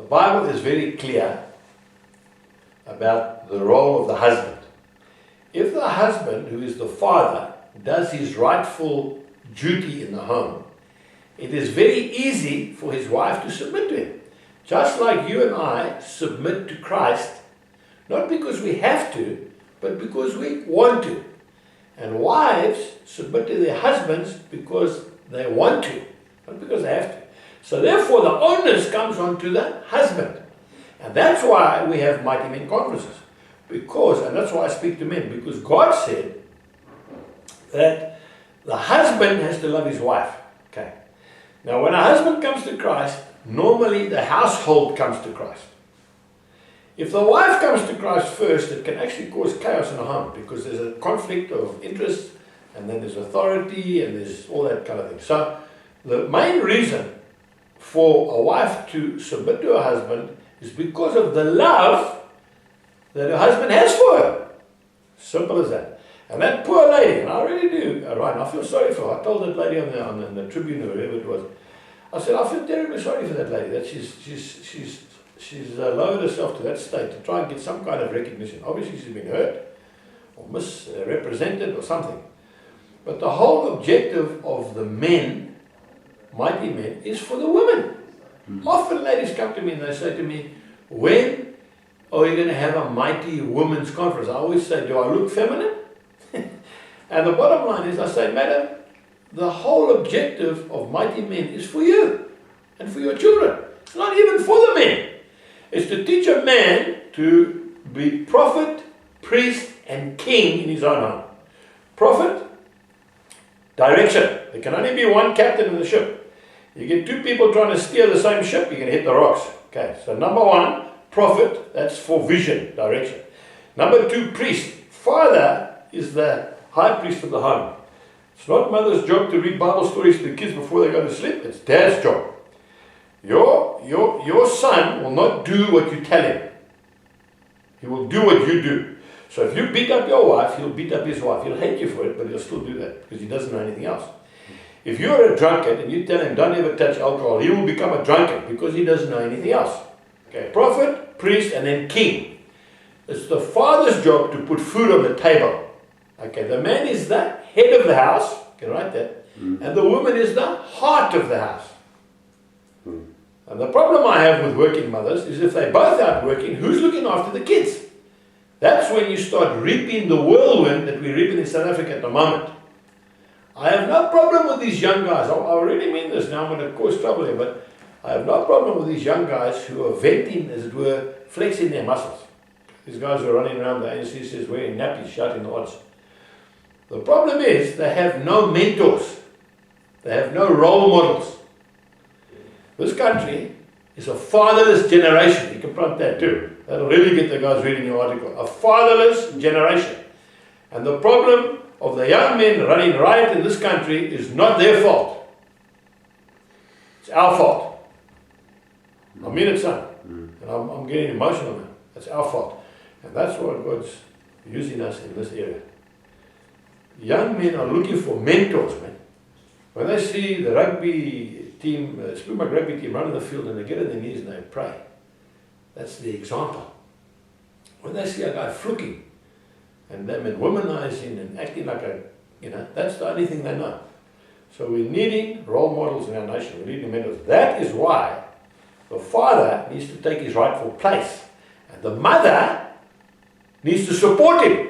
The Bible is very clear about the role of the husband. If the husband, who is the father, does his rightful duty in the home, it is very easy for his wife to submit to him. Just like you and I submit to Christ, not because we have to, but because we want to. And wives submit to their husbands because they want to, not because they have to. So therefore the onus comes onto the husband. And that's why we have mighty men conferences. And that's why I speak to men, because God said that the husband has to love his wife. Okay. Now when a husband comes to Christ, normally the household comes to Christ. If the wife comes to Christ first, it can actually cause chaos in a home, because there's a conflict of interest, and then there's authority, and there's all that kind of thing. So the main reason for a wife to submit to her husband is because of the love that her husband has for her. Simple as that. And that poor lady, and I really do, Ryan, I feel sorry for her. I told that lady on the Tribune or wherever it was, I said, I feel terribly sorry for that lady, that she's lowered herself to that state to try and get some kind of recognition. Obviously she's been hurt or misrepresented or something. But the whole objective of the men, mighty men, is for the women. Often ladies come to me and they say to me, when are you going to have a mighty women's conference? I always say, do I look feminine? And the bottom line is, I say, madam, the whole objective of mighty men is for you and for your children. It's not even for the men. It's to teach a man to be prophet, priest, and king in his own home. Prophet, direction. There can only be one captain in the ship. You get two people trying to steer the same ship, you're going to hit the rocks. Okay, so number one, prophet, that's for vision, direction. Number two, priest. Father is the high priest of the home. It's not mother's job to read Bible stories to the kids before they go to sleep. It's dad's job. Your son will not do what you tell him. He will do what you do. So if you beat up your wife, he'll beat up his wife. He'll hate you for it, but he'll still do that because he doesn't know anything else. If you're a drunkard and you tell him, don't ever touch alcohol, he will become a drunkard because he doesn't know anything else. Okay, prophet, priest, and then king. It's the father's job to put food on the table. Okay, the man is the head of the house, you can write that, and the woman is the heart of the house. And the problem I have with working mothers is if they're both out working, who's looking after the kids? That's when you start reaping the whirlwind that we're reaping in South Africa at the moment. I have no problem with these young guys. I really mean this now, I'm going to cause trouble here, but I have no problem with these young guys who are venting, as it were, flexing their muscles. These guys are running around the ANC says wearing nappies, shouting the odds. The problem is they have no mentors. They have no role models. This country is a fatherless generation. You can print that too. That'll really get the guys reading your article. A fatherless generation. And the problem of the young men running riot in this country is not their fault. It's our fault. I mean it, son. And I'm getting emotional now. It's our fault. And that's what God's using us in this area. Young men are looking for mentors, man. When they see the rugby team, Springbok rugby team run in the field and they get on their knees and they pray, that's the example. When they see a guy fluking and them and womanizing and acting like a, that's the only thing they know. So we're needing role models in our nation. We're needing mentors. That is why the father needs to take his rightful place. And the mother needs to support him.